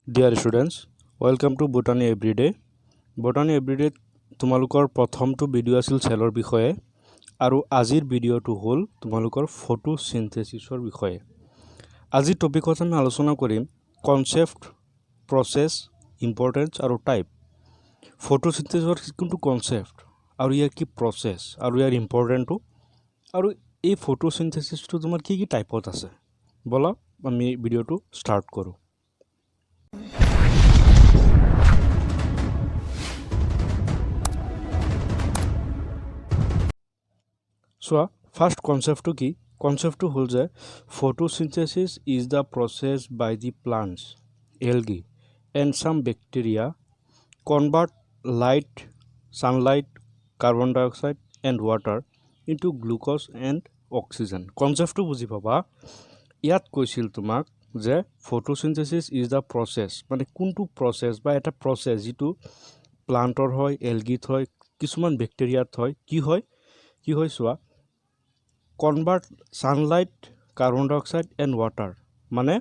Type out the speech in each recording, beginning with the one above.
Dear students, welcome to Botany Everyday. Botany Everyday তোমালোকৰ প্ৰথমটো video আছিল চেলৰ বিষয়ে আৰু আজিৰ ভিডিওটো হ'ল তোমালোকৰ ফটোচিনথেসিসৰ বিষয়ে। আজি টপিকত আমি আলোচনা কৰিম কনসেপ্ট, প্ৰসেস, ইম্পৰ্টেন্স আৰু টাইপ। ফটোচিনথেসিসৰ কোনটো কনসেপ্ট আৰু ইয়াৰ কি প্ৰসেস আৰু ইয়াৰ ইম্পৰ্টেন্টটো আৰু এই ফটোচিনথেসিসটো তোমাৰ কি কি টাইপত আছে। বলা আমি ভিডিওটো স্টাৰ্ট কৰোঁ। So, first concept to key concept to hold the photosynthesis is the process by the plants, algae, and some bacteria convert light, sunlight, carbon dioxide, and water into glucose and oxygen. Concept to বুজি পাবা ইয়াত কৈছিল তোমাক যে photosynthesis is the process মানে কোনটো process বা এটা process যেটো প্লান্টৰ হয়, এলগিত হয়, কিছুমান ব্যাকটেৰিয়াত হয়, কি হয় সোৱা convert sunlight, carbon dioxide and water মানে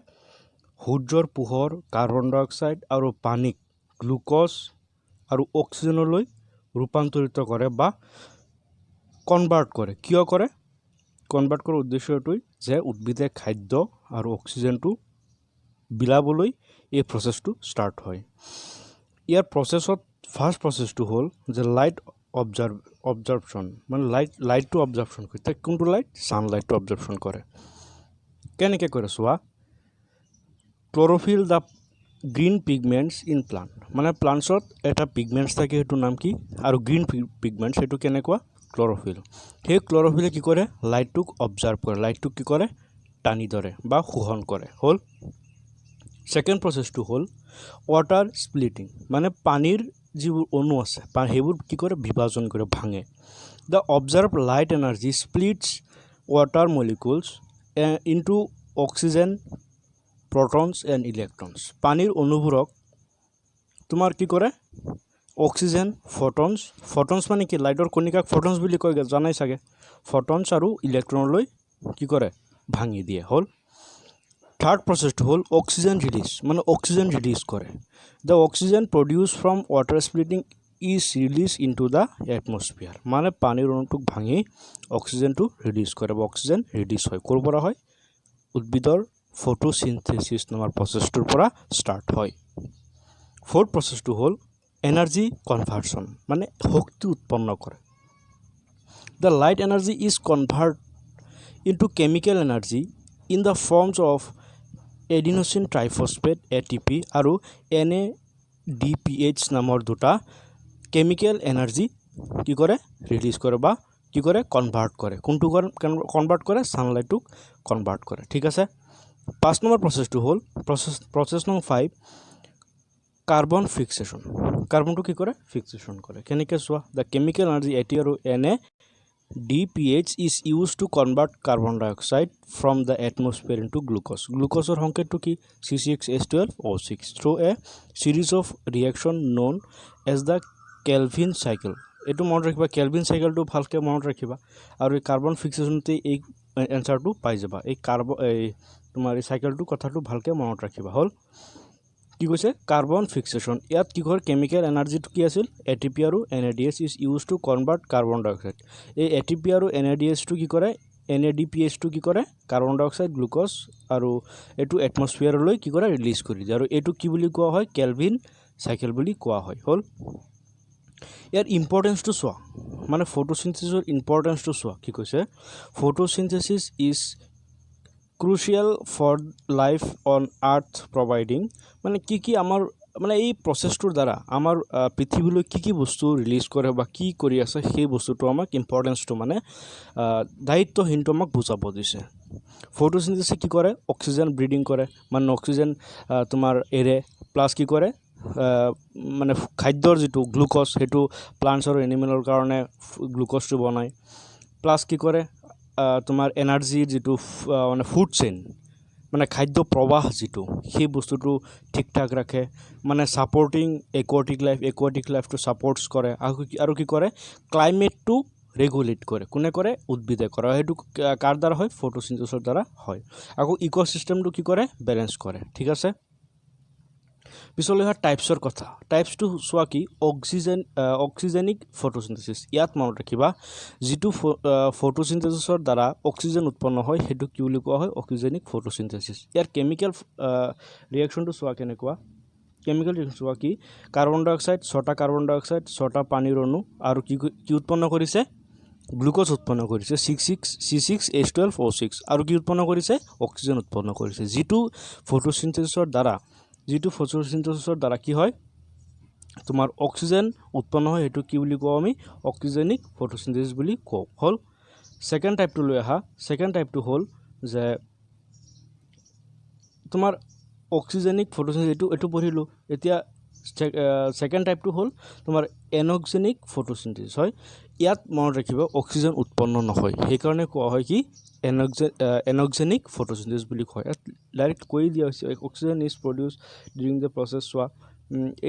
সূৰ্যৰ পোহৰ, কাৰ্বন ডাইঅক্সাইড আৰু পানীক গ্লুকোজ আৰু অক্সিজেনলৈ ৰূপান্তৰিত কৰে বা কনভাৰ্ট কৰে। কিয় কৰে? কনভাৰ্ট কৰাৰ উদ্দেশ্যটো যে উদ্ভিদে খাদ্য আৰু অক্সিজেনটো বিলাবলৈ এই প্ৰসেসটো স্টাৰ্ট হয়। ইয়াৰ প্ৰসেসত ফাৰ্স্ট প্ৰসেসটো হ'ল যে লাইট অবজাৰভশন মানে লাইট টু অবজাৰভশন কৰে কোনটো লাইট সানলাইট টু অবজাৰভশন কৰে কেনেকৈ কৰে চোৱা chlorophyll the green pigments in plant মানে প্লান্টছত এটা পিগমেন্টস থাকে সেইটো নাম কি আৰু গ্ৰীণ পিগমেন্টস সেইটো কেনেকুৱা ক্লোৰোফিল সেই ক্লোৰোফিলে কি কৰে লাইটটোক অবজাৰ্ভ কৰে লাইটটোক কি কৰে টানি ধৰে বা শোষণ কৰে হ'ল সেকেন্ড প্ৰসেসটো হ'ল ওয়াটাৰ স্প্লিটিং মানে পানীৰ যিবোৰ অণু আছে সেইবোৰ কি কৰে বিভাজন কৰে ভাঙে the observed light energy splits water molecules into oxygen protons and electrons পানীৰ অণুবোৰক তোমাৰ কি কৰে অক্সিজেন ফটনছ মানে কি লাইটৰ কণিকাক ফটনছ বুলি কয় জানাই সাগে ফটনছ আৰু ইলেক্ট্ৰনলৈ কি কৰে ভাঙি দিয়ে হ'ল থাৰ্ড প্ৰসেসটো হ'ল অক্সিজেন ৰিলিজ মানে অক্সিজেন ৰিলিজ কৰে the oxygen produced from water splitting is released into the atmosphere মানে পানীৰ অণুটোক ভাঙি অক্সিজেনটো ৰিলিজ কৰে বা অক্সিজেন ৰিলিজ হয় ক'ৰ পৰা হয় উদ্ভিদৰ ফটোচিনথেসিস নামৰ প্ৰসেসটোৰ পৰা স্টাৰ্ট হয় ফৰ্থ প্ৰসেসটো হ'ল এনাৰ্জি কনভাৰ্সন মানে শক্তি উৎপন্ন কৰে the light energy is converted into chemical energy in the forms of adenosine triphosphate ATP আৰু NADPH নামৰ দুটা কেমিক্যাল এনার্জি কি করে রিলিজ করে বা কি করে কনভার্ট করে কোনটো কনভার্ট করে সানলাইটক কনভার্ট করে ঠিক আছে 5 নম্বৰ প্ৰসেসটো হ'ল প্ৰসেস নং 5 কাৰ্বন ফিক্সেশন কাৰ্বনটো কি কৰে ফিক্সেশন কৰে কেনেকৈ সোৱা the chemical energy ATP আৰু NADPH is used to convert carbon dioxide from the atmosphere into glucose glucoseৰ সংকেতটো কি C6H12O6 through a series of reaction known as the Kelvin cycle এটো মনত ৰাখিবা কেলভিন সাইকেলটো ভালকৈ মনত ৰাখিবা আৰু এই কাৰ্বন ফিক্সেশনতে এই এনসাৰটো পাই যাবা এই তোমাৰ এই সাইকেলটো কথাটো ভালকৈ মনত ৰাখিবা হ'ল কি কৈছে কাৰ্বন ফিক্সেশন ইয়াত কি কৰে কেমিক্যাল এনাৰ্জিটো কি আছিল ATP আৰু NADH is used to convert carbon dioxide এই ATP আৰু NADH টো কি কৰে NADPH টো কি কৰে কাৰ্বন ডাইঅক্সাইড গ্লুকোজ আৰু এটো এটমস্ফিয়াৰলৈ কি কৰে ৰিলিজ কৰি দিয়ে আৰু এটো কি বুলি কোৱা হয় কেলভিন সাইকেল বুলি কোৱা হয় হ'ল ইয়াৰ ইম্পৰ্টেন্সটো সোৱা মানে ফটোচিনথেসিসৰ ইম্পৰ্টেন্সটো সোৱা কি কৈছে ফটোচিনথেসিস is crucial for life on earth providing মানে কি আমাৰ মানে এই প্ৰসেসটোৰ দ্বাৰা আমাৰ পৃথিৱীলৈ কি বস্তু ৰিলিজ কৰে বা কি কৰি আছে সেই বস্তুটো আমাক ইম্পৰ্টেন্সটো মানে দায়িত্বহীনটো আমাক বুজাব দিছে ফটোচিনথেসিস কি কৰে অক্সিজেন ব্ৰিডিং কৰে মানে অক্সিজেন তোমাৰ এৰে প্লাস কি কৰে মানে খাদ্যৰ যেটো গ্লুকোজ হেতু প্লান্টছ আৰু এনিমেলৰ কাৰণে গ্লুকোজটো বনায় প্লাস কি কৰে তোমাৰ এনাৰ্জি যেটো মানে ফুড চেইন মানে খাদ্য প্ৰবাহ যেটো সেই বস্তুটো ঠিকঠাক ৰাখে মানে সাপোৰ্টিং একুয়াটিক লাইফটো সাপোৰ্টস কৰে আৰু কি কৰে ক্লাইমেটটো রেগুলেট করে কোনে করে উদ্ভিদে করে হেতু কার দ্বারা হয় ফটোসিনথেসিসের দ্বারা হয় আকৌ ইকোসিস্টেমটো কি করে ব্যালেন্স করে ঠিক আছে পিছলৈ অহা টাইপছৰ কথা টাইপছটো চোৱা কি অক্সিজেনিক ফটোচিন্থেসিস ইয়াত মনত ৰাখিবা যিটো ফটোচিন্থেসিসৰ দ্বাৰা অক্সিজেন উৎপন্ন হয় সেইটো কি বুলি কোৱা হয় অক্সিজেনিক ফটোচিন্থেসিস ইয়াৰ কেমিক্যাল ৰিএকশ্যনটো চোৱা কেনেকুৱা কেমিক্যাল ৰিএকশ্যন চোৱা কি কাৰ্বন ডাই অক্সাইড 6টা কাৰ্বন ডাই অক্সাইড 6টা পানীৰ অণু আৰু কি উৎপন্ন কৰিছে গ্লুকোজ উৎপন্ন কৰিছে C6H12O6 আৰু কি উৎপন্ন কৰিছে অক্সিজেন উৎপন্ন কৰিছে যিটো ফটোচিন্থেসিসৰ দ্বাৰা কি হয় তোমাৰ অক্সিজেন উৎপন্ন হয় সেইটো কি বুলি কওঁ আমি অক্সিজেনিক ফটোচিন্থেসিস বুলি কওঁ হল সেকেন্ড টাইপটো লৈ আহা সেকেন্ড টাইপটো হল যে তোমাৰ অক্সিজেনিক ফটোচিন্থেসিস এটো পঢ়িলো এতিয়া সেকেন্ড টাইপটো হল তোমাৰ এনক্সেনিক ফটোচিন্থেসিস হয় ইয়াত মনত ৰাখিব অক্সিজেন উৎপন্ন নহয় সেই কাৰণে কোৱা হয় কি এনক্সেনিক ফটোচিন্থেসিস বুলি কয় ডাইৰেক্ট কৈ দিয়া হৈছে oxygen is produced during the process চোৱা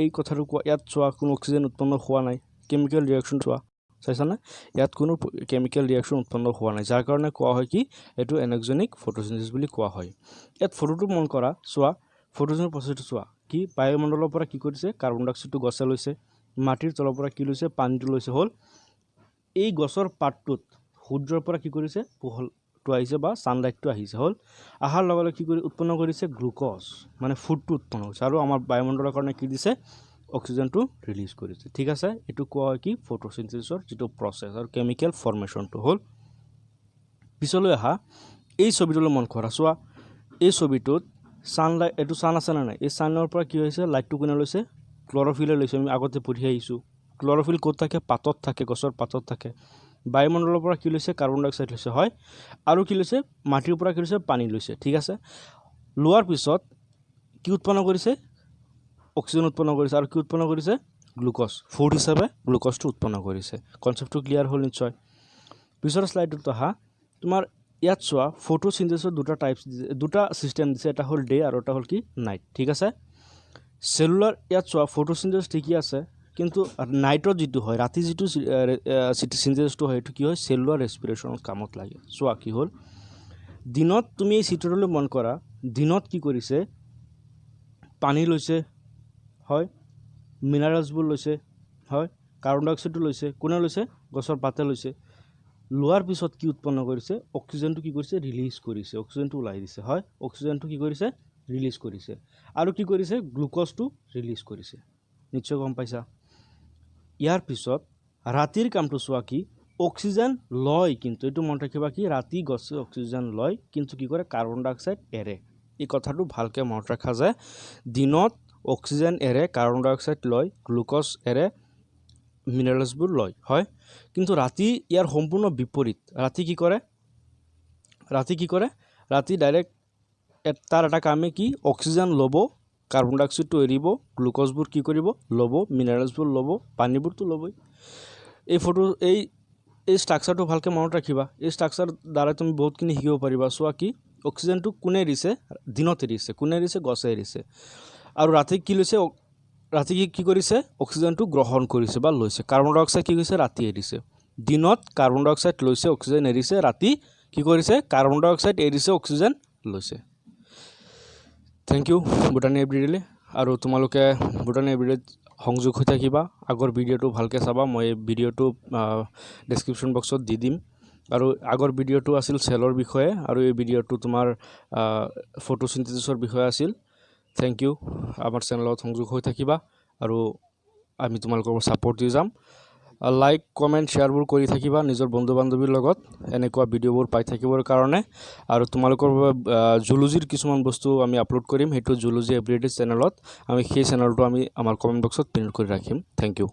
এই কথাটো কোৱা ইয়াত চোৱা কোনো অক্সিজেন উৎপন্ন হোৱা নাই কেমিক্যাল ৰিএকশ্যন চোৱা চাইছানে ইয়াত কোনো কেমিক্যাল ৰিএকশ্যন উৎপন্ন হোৱা নাই যাৰ কাৰণে কোৱা হয় কি এটো এনক্সেনিক ফটোচিন্থেসিস বুলি কোৱা হয় ইয়াত ফটোটো মন কৰা চোৱা ফটোচিন্থেসিস প্ৰচেছটো চোৱা কি বায়ুমণ্ডলৰ পৰা কি কৰিছে কাৰ্বন ডাই অক্সাইডটো গছে লৈছে মাটিৰ তলৰ পৰা কি লৈছে পানীটো লৈছে হল এই গছৰ পাতটোত সূৰ্যৰ পৰা কি কৰিছে পোহৰটো আহিছে বা সানলাইটটো আহিছে হল আহাৰ লগে কি কৰি উৎপন্ন কৰিছে গ্লুকোজ মানে ফুডটো উৎপন্ন হৈছে আৰু আমাৰ বায়ুমণ্ডলৰ কাৰণে কি দিছে অক্সিজেনটো ৰিলিজ কৰিছে ঠিক আছে এটো কোৱা হয় কি ফটোচিন্থেসিসৰ যেটো প্ৰসেছ আৰু কেমিক্যাল ফৰ্মেশনটো হল পিছলৈ আহা এই ছবিটোলৈ মন কৰা চোৱা এই ছবিটোত সানলাইট এটো সান আছে না নাই এই সানৰ পৰা কি হৈছে লাইটটো কোনে লৈছে ক্লোৰোফিলে লৈছে আমি আগতে পঢ়ি আহিছো ক্লোৰোফিল ক'ত থাকে পাতত থাকে গছৰ পাতত থাকে বায়ুমণ্ডলৰ পৰা কি লৈছে কাৰ্বন ডাই অক্সাইড লৈছে হয় আৰু কি লৈছে মাটিৰ পৰা কি লৈছে পানী লৈছে ঠিক আছে লোৱাৰ পিছত কি উৎপন্ন কৰিছে অক্সিজেন উৎপন্ন কৰিছে আৰু কি উৎপন্ন কৰিছে গ্লুকোজ ফুড হিচাপে গ্লুকোজটো উৎপন্ন কৰিছে কনসেপ্টটো ক্লিয়াৰ হ'ল নিশ্চয় পিছৰ স্লাইডত আহা তোমাৰ ইয়াত চোৱা ফটোচিন্থেসিসৰ দুটা সিস্টেম দিছে এটা হল ডে আৰু এটা হল কি নাইট ঠিক আছে সেলুলাৰ ইয়াত চোৱা ফটোচিন্থেসিস ঠিকই আছে কিন্তু নাইটত যেটো হয় ৰাতি যেটো সিন্থেসিসটো হয় এটো কি হয় সেলুলাৰ ৰেসপিৰেশনৰ কামত লাগে চোৱা কি হল দিনত তুমি এই চিত্ৰলৈ মন কৰা দিনত কি কৰিছে পানী লৈছে হয় মিনাৰেলছবোৰ লৈছে হয় কাৰ্বন ডাই অক্সাইডটো লৈছে কোনে লৈছে গছৰ পাতে লৈছে লোৱাৰ পিছত কি উৎপন্ন কৰিছে অক্সিজেনটো কি কৰিছে ৰিলিজ কৰিছে অক্সিজেনটো ওলাই দিছে হয় অক্সিজেনটো কি কৰিছে ৰিলিজ কৰিছে আৰু কি কৰিছে গ্লুকোজটো ৰিলিজ কৰিছে নিশ্চয় গম পাইছা ইয়াৰ পিছত ৰাতিৰ কামটো চোৱা কি অক্সিজেন লয় কিন্তু এটো মনত ৰাখিবা কি ৰাতি গছে অক্সিজেন লয় কিন্তু কি কৰে কাৰ্বন ডাই অক্সাইড এৰে এই কথাটো ভালকে মনত ৰাখা যায় দিনত অক্সিজেন এৰে কাৰ্বন ডাই অক্সাইড লয় গ্লুকোজ এৰে মিনাৰেলছবোৰ লয় হয় কিন্তু ৰাতি ইয়াৰ সম্পূৰ্ণ বিপৰীত ৰাতি কি কৰে ৰাতি ডাইৰেক্ট তাৰ এটা কামে কি অক্সিজেন ল'ব কাৰ্বন ডাই অক্সাইডটো এৰিব গ্লুকোজবোৰ কি কৰিব ল'ব মিনাৰেলছবোৰ ল'ব পানীবোৰটো ল'বই এই ফটো এই ষ্ট্ৰাকচাৰটো ভালকে মনত ৰাখিবা এই ষ্ট্ৰাকচাৰ দ্বাৰা তুমি বহুতখিনি শিকিব পাৰিবা চোৱা কি অক্সিজেনটো কোনে এৰিছে দিনত এৰিছে কোনে এৰিছে গছে এৰিছে আৰু ৰাতি কি লৈছে ৰাতি কি কৰিছে অক্সিজেনটো গ্ৰহণ কৰিছে বা লৈছে কাৰ্বন ডাই অক্সাইড কি কৰিছে ৰাতি এৰিছে দিনত কাৰ্বন ডাই অক্সাইড লৈছে অক্সিজেন এৰিছে ৰাতি কি কৰিছে কাৰ্বন ডাই অক্সাইড এৰিছে অক্সিজেন লৈছে থ্যাংক ইউ বুটানি এভৰিডেলে আৰু তোমালোকে বুটানি এভৰিডেত সংযোগ হৈ থাকিবা আগৰ ভিডিঅ'টো ভালকে চাবা মই ভিডিঅ'টো ডেসক্ৰিপচন বক্সত দি দিম আৰু আগৰ ভিডিঅ'টো আছিল সেলৰ বিষয়ে আৰু এই ভিডিঅ'টো তোমাৰ ফটোচিন্থেসিসৰ বিষয়ে আছিল থ্যাংক ইউ আমাৰ চেনেলত সংযোগ হৈ থাকিবা আৰু আমি তোমালোকৰ সাপোৰ্ট দি যাম লাইক কমেন্ট শেয়াৰবোৰ কৰি থাকিবা নিজৰ বন্ধু বান্ধৱীৰ লগত এনেকুৱা ভিডিঅ'বোৰ পাই থাকিবৰ কাৰণে আৰু তোমালোকৰ জুলজিৰ কিছুমান বস্তু আমি আপলোড কৰিম হেতু জুলজি এভৰিডে চেনেলত আমি সেই চেনেলটো আমি আমাৰ কমেন্ট বক্সত পিন কৰি ৰাখিম থ্যাংক ইউ